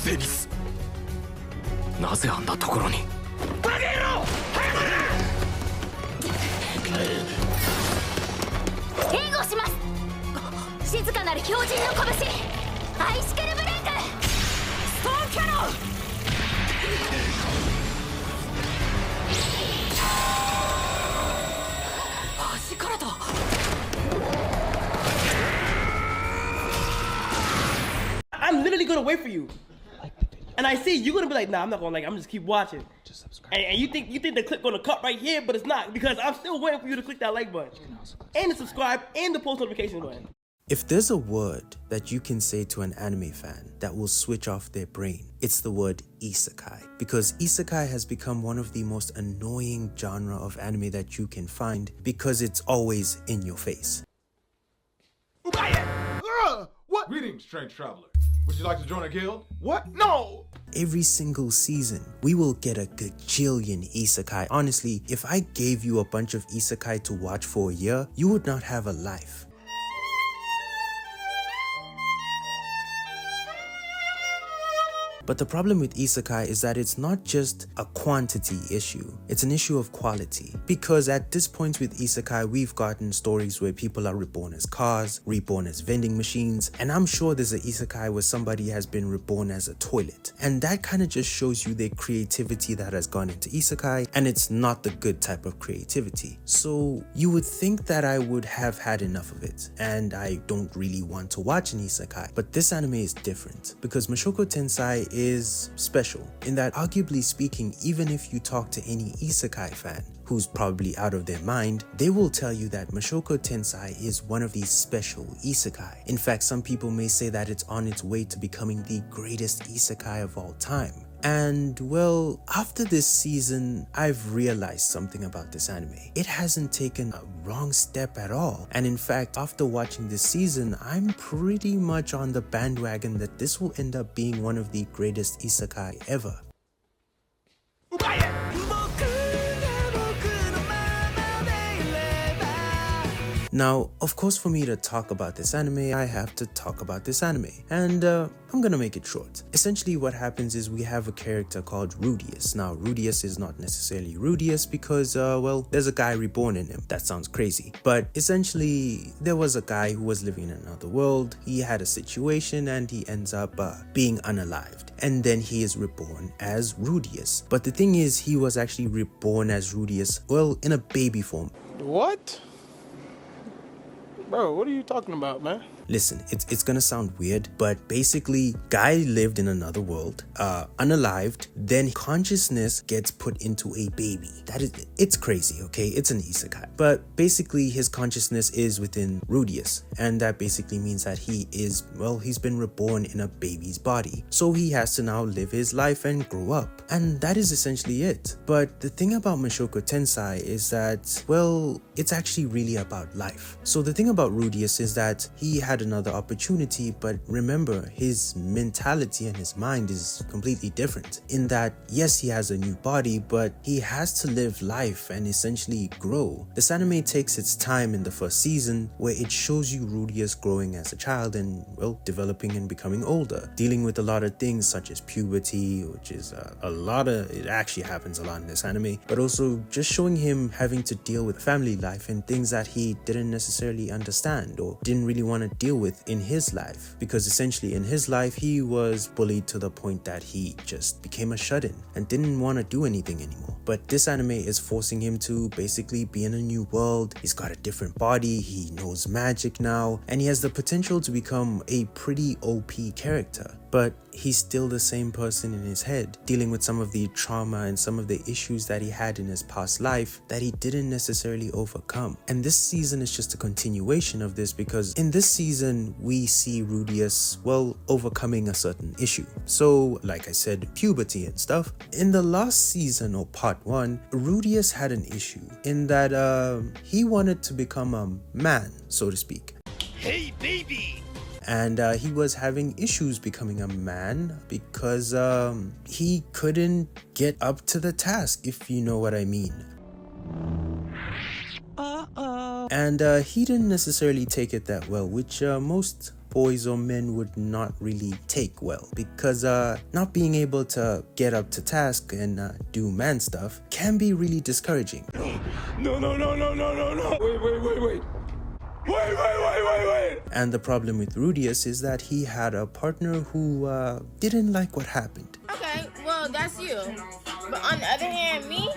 成立。なぜあんなところに。バカ野郎、早く援護します。静かなる標準の拳、アイシクルブレイク、ストーンキャノン。端からだ。I'm literally gonna wait for you. And I see you're gonna be like, nah, I'm not gonna like, I'm just keep watching. Just subscribe. And you think the clip gonna cut right here, but it's not, because I'm still waiting for you to click that like button. And the subscribe and the post notification button. If there's a word that you can say to an anime fan that will switch off their brain, it's the word isekai. Because isekai has become one of the most annoying genre of anime that you can find because it's always in your face. What? Greetings, strange traveler. Would you like to join a guild? What? No! Every single season, we will get a gajillion isekai. Honestly, if I gave you a bunch of isekai to watch for a year, you would not have a life. But the problem with isekai is that it's not just a quantity issue, it's an issue of quality. Because at this point with isekai, we've gotten stories where people are reborn as cars, reborn as vending machines, and I'm sure there's an isekai where somebody has been reborn as a toilet. And that kind of just shows you the creativity that has gone into isekai, and it's not the good type of creativity. So you would think that I would have had enough of it, and I don't really want to watch an isekai. But this anime is different, because Mushoku Tensei is special in that, arguably speaking, even if you talk to any isekai fan who's probably out of their mind, they will tell you that Mushoku Tensei is one of these special isekai. In fact, some people may say that it's on its way to becoming the greatest isekai of all time. And well, after this season, I've realized something about this anime. It hasn't taken a wrong step at all. And in fact, after watching this season, I'm pretty much on the bandwagon that this will end up being one of the greatest isekai ever. Now, of course, for me to talk about this anime, I have to talk about this anime. And I'm gonna make it short. Essentially, what happens is we have a character called Rudeus. Now, Rudeus is not necessarily Rudeus because, well, there's a guy reborn in him. That sounds crazy. But essentially, there was a guy who was living in another world. He had a situation and he ends up being unalived. And then he is reborn as Rudeus. But the thing is, he was actually reborn as Rudeus, well, in a baby form. What? Bro, what are you talking about, man? Listen, it's gonna sound weird, but basically, guy lived in another world, unalived, then consciousness gets put into a baby. It's crazy, okay? It's an isekai. But basically, his consciousness is within Rudeus, and that basically means that he is, well, he's been reborn in a baby's body. So he has to now live his life and grow up. And that is essentially it. But the thing about Mushoku Tensei is that, well, it's actually really about life. So the thing about Rudeus is that he had another opportunity, but remember, his mentality and his mind is completely different in that, yes, he has a new body, but he has to live life and essentially grow. This anime takes its time in the first season where it shows you Rudeus growing as a child and, well, developing and becoming older, dealing with a lot of things such as puberty, which is it actually happens a lot in this anime, but also just showing him having to deal with family life and things that he didn't necessarily understand or didn't really want to deal with in his life, because essentially in his life he was bullied to the point that he just became a shut-in and didn't want to do anything anymore. But this anime is forcing him to basically be in a new world. He's got a different body, he knows magic now, and he has the potential to become a pretty OP character. But he's still the same person in his head, dealing with some of the trauma and some of the issues that he had in his past life that he didn't necessarily overcome. And this season is just a continuation of this, because in this season we see Rudeus, well, overcoming a certain issue. So like I said, puberty and stuff. In the last season, or part 1, Rudeus had an issue in that he wanted to become a man, so to speak. Hey, baby! And he was having issues becoming a man because he couldn't get up to the task, if you know what I mean. And he didn't necessarily take it that well, which most boys or men would not really take well, because not being able to get up to task and do man stuff can be really discouraging. No. Wait. And the problem with Rudeus is that he had a partner who didn't like what happened. Okay, well, that's you. But on the other hand, me?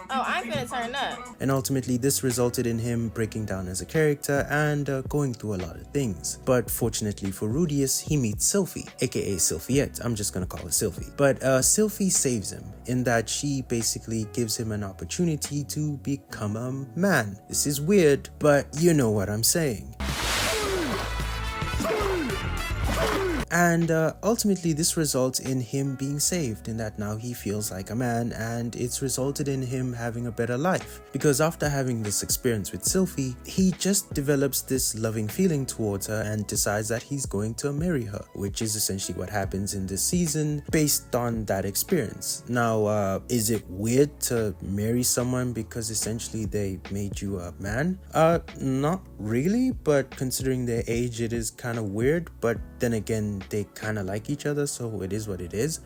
Oh, I'm gonna turn up. And ultimately, this resulted in him breaking down as a character and going through a lot of things. But fortunately for Rudeus, he meets Sylphy, aka Sylphiette. I'm just gonna call her Sylphy. But Sylphy saves him in that she basically gives him an opportunity to become a man. This is weird, but you know what I'm saying. And ultimately this results in him being saved, in that now he feels like a man, and it's resulted in him having a better life. Because after having this experience with Sylphy, he just develops this loving feeling towards her and decides that he's going to marry her, which is essentially what happens in this season based on that experience. Now, is it weird to marry someone because essentially they made you a man? Not really, but considering their age, it is kind of weird, but then again, they kind of like each other, so it is what it is.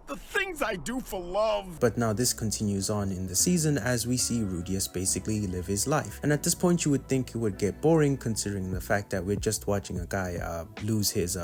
The things I do for love. But now this continues on in the season as we see Rudeus basically live his life. And at this point you would think it would get boring, considering the fact that we're just watching a guy lose his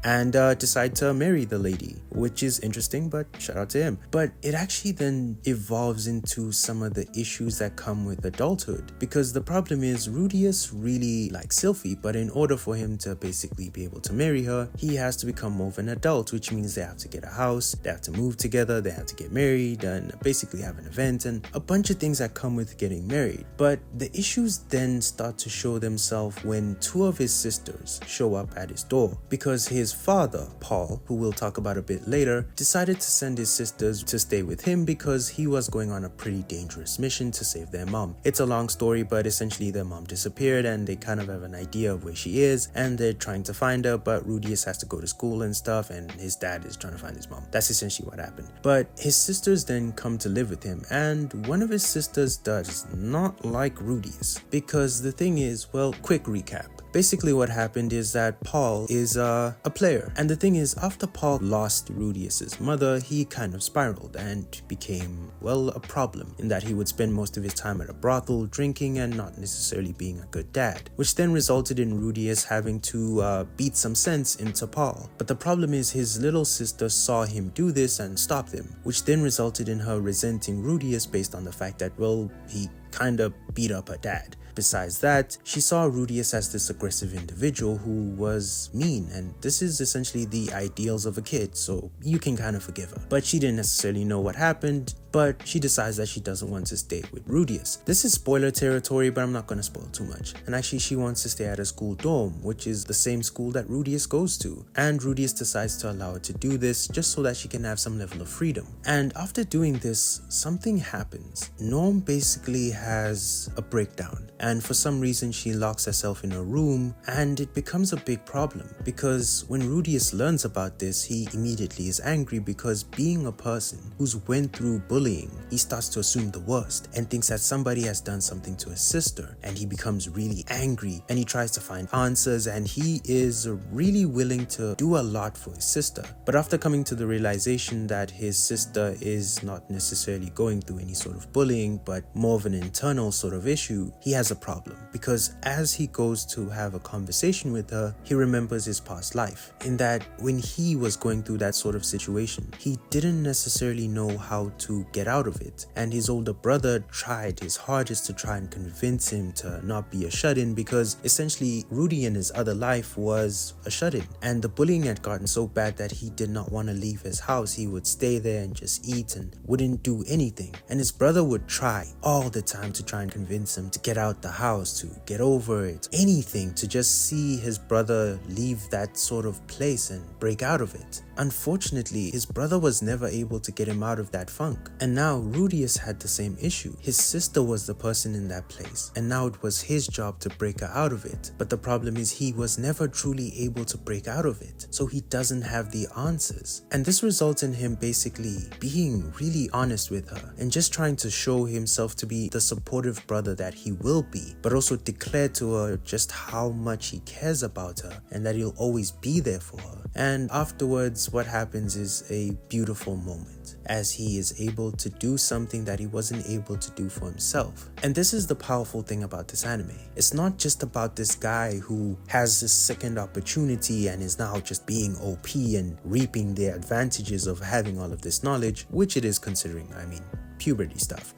and decide to marry the lady, which is interesting, but shout out to him. But it actually then evolves into some of the issues that come with adulthood, because the problem is Rudeus really likes Sylphy, but in order for him to basically be able to marry her, he has to become more of an adult, which means they have to get a house, they have to move together, they have to get married, and basically have an event, and a bunch of things that come with getting married. But the issues then start to show themselves when two of his sisters show up at his door, because his father, Paul, who we'll talk about a bit later, decided to send his sisters to stay with him because he was going on a pretty dangerous mission to save their mom. It's a long story, but essentially their mom disappeared and they kind of have an idea of where she is and they're trying to find her, but Rudeus has to go to school and stuff and his dad is trying to find his mom. That's essentially what happened. But his sisters then come to live with him, and one of his sisters does not like Rudeus, because the thing is, well, quick recap. Basically what happened is that Paul is a player, and the thing is, after Paul lost Rudeus's mother, he kind of spiraled and became, well, a problem, in that he would spend most of his time at a brothel drinking and not necessarily being a good dad, which then resulted in Rudeus having to beat some sense into Paul. But the problem is his little sister saw him do this and stopped him, which then resulted in her resenting Rudeus based on the fact that, well, he kind of beat up her dad. Besides that, she saw Rudeus as this aggressive individual who was mean, and this is essentially the ideals of a kid, so you can kind of forgive her. But she didn't necessarily know what happened, but she decides that she doesn't want to stay with Rudeus. This is spoiler territory, but I'm not going to spoil too much. And actually, she wants to stay at a school dorm, which is the same school that Rudeus goes to. And Rudeus decides to allow her to do this just so that she can have some level of freedom. And after doing this, something happens. Norm basically has a breakdown, and for some reason she locks herself in a room, and it becomes a big problem because when Rudeus learns about this, he immediately is angry, because being a person who's went through bullying, he starts to assume the worst and thinks that somebody has done something to his sister, and he becomes really angry and he tries to find answers, and he is really willing to do a lot for his sister. But after coming to the realization that his sister is not necessarily going through any sort of bullying but more of an internal sort of issue, he has a problem, because as he goes to have a conversation with her, he remembers his past life, in that when he was going through that sort of situation, he didn't necessarily know how to get out of it, and his older brother tried his hardest to try and convince him to not be a shut-in, because essentially Rudy in his other life was a shut-in, and the bullying had gotten so bad that he did not want to leave his house. He would stay there and just eat and wouldn't do anything, and his brother would try all the time to try and convince him to get out the house, to get over it, anything to just see his brother leave that sort of place and break out of it. unfortunately, his brother was never able to get him out of that funk. And now Rudeus had the same issue. His sister was the person in that place, and now it was his job to break her out of it. But the problem is he was never truly able to break out of it, so he doesn't have the answers. And this results in him basically being really honest with her and just trying to show himself to be the supportive brother that he will be, but also declare to her just how much he cares about her and that he'll always be there for her. And afterwards, what happens is a beautiful moment as he is able to do something that he wasn't able to do for himself. And this is the powerful thing about this anime. It's not just about this guy who has this second opportunity and is now just being OP and reaping the advantages of having all of this knowledge, which it is considering, I mean, puberty stuff.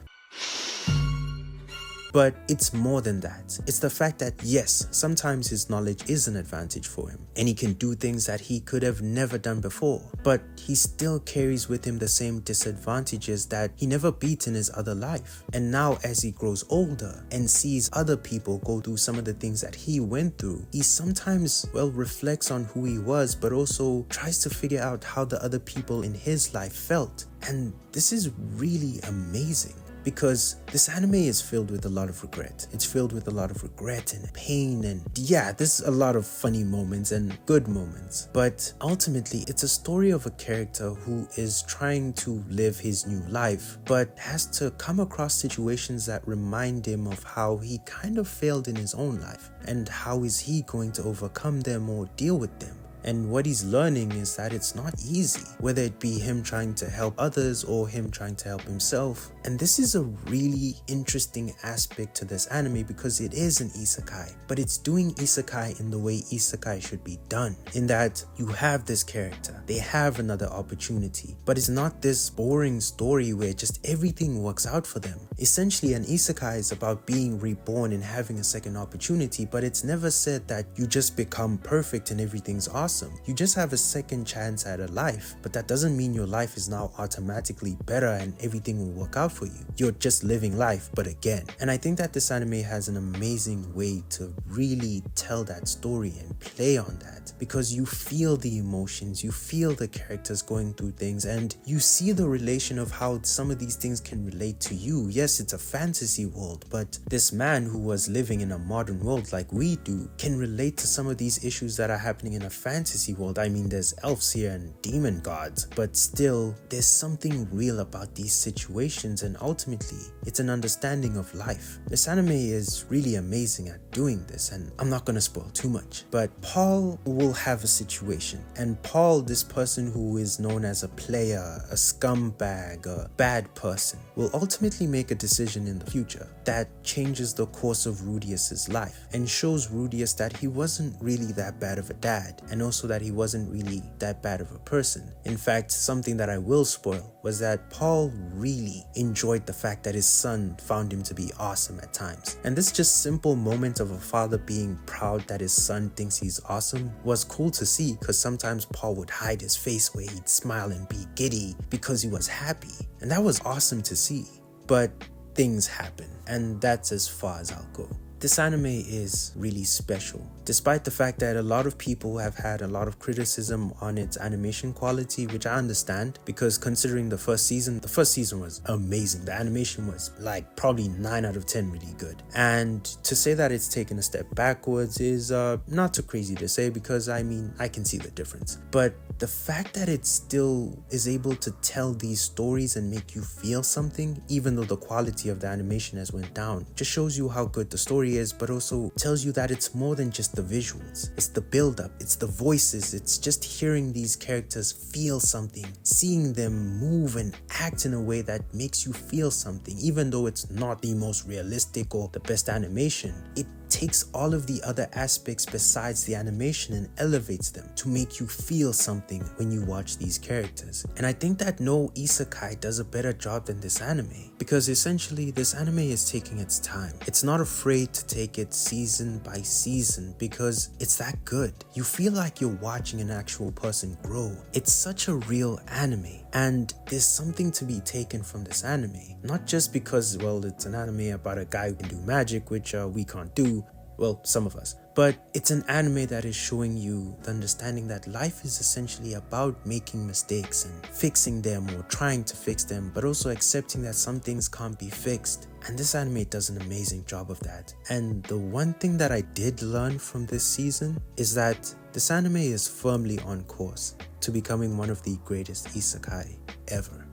But it's more than that. It's the fact that yes, sometimes his knowledge is an advantage for him and he can do things that he could have never done before, but he still carries with him the same disadvantages that he never beat in his other life. And now as he grows older and sees other people go through some of the things that he went through, he sometimes, well, reflects on who he was, but also tries to figure out how the other people in his life felt. And this is really amazing, because this anime is filled with a lot of regret. It's filled with a lot of regret and pain, and yeah, there's a lot of funny moments and good moments. But ultimately, it's a story of a character who is trying to live his new life, but has to come across situations that remind him of how he kind of failed in his own life, and how is he going to overcome them or deal with them. And what he's learning is that it's not easy, whether it be him trying to help others or him trying to help himself. And this is a really interesting aspect to this anime because it is an isekai, but it's doing isekai in the way isekai should be done, in that you have this character, they have another opportunity, but it's not this boring story where just everything works out for them. Essentially, an isekai is about being reborn and having a second opportunity, but it's never said that you just become perfect and everything's awesome. You just have a second chance at a life, but that doesn't mean your life is now automatically better and everything will work out for you. You're just living life, but again. And I think that this anime has an amazing way to really tell that story and play on that, because you feel the emotions, you feel the characters going through things, and you see the relation of how some of these things can relate to you. Yes, it's a fantasy world, but this man who was living in a modern world like we do can relate to some of these issues that are happening in a fantasy world. I mean, there's elves here and demon gods, but still there's something real about these situations, and ultimately it's an understanding of life. This anime is really amazing at doing this, and I'm not gonna spoil too much, but Paul will have a situation, and Paul, this person who is known as a player, a scumbag, a bad person, will ultimately make a decision in the future that changes the course of Rudeus's life and shows Rudeus that he wasn't really that bad of a dad, and also that he wasn't really that bad of a person. In fact, something that I will spoil was that Paul really enjoyed the fact that his son found him to be awesome at times. And this just simple moment of a father being proud that his son thinks he's awesome was cool to see, because sometimes Paul would hide his face where he'd smile and be giddy because he was happy. And that was awesome to see. But things happen, and that's as far as I'll go. This anime is really special, despite the fact that a lot of people have had a lot of criticism on its animation quality, which I understand, because considering the first season was amazing. The animation was like probably 9 out of 10 really good. And to say that it's taken a step backwards is not too crazy to say, because I mean, I can see the difference. But the fact that it still is able to tell these stories and make you feel something, even though the quality of the animation has went down, just shows you how good the story is, but also tells you that it's more than just the visuals. It's the build-up, it's the voices, it's just hearing these characters feel something, seeing them move and act in a way that makes you feel something, even though it's not the most realistic or the best animation. It takes all of the other aspects besides the animation and elevates them to make you feel something when you watch these characters. And I think that no isekai does a better job than this anime, because essentially this anime is taking its time. It's not afraid to take it season by season because it's that good. You feel like you're watching an actual person grow. It's such a real anime, and there's something to be taken from this anime. Not just because, well, it's an anime about a guy who can do magic, which we can't do, Well, some of us. But it's an anime that is showing you the understanding that life is essentially about making mistakes and fixing them or trying to fix them, but also accepting that some things can't be fixed. And this anime does an amazing job of that. And the one thing that I did learn from this season is that this anime is firmly on course to becoming one of the greatest isekai ever.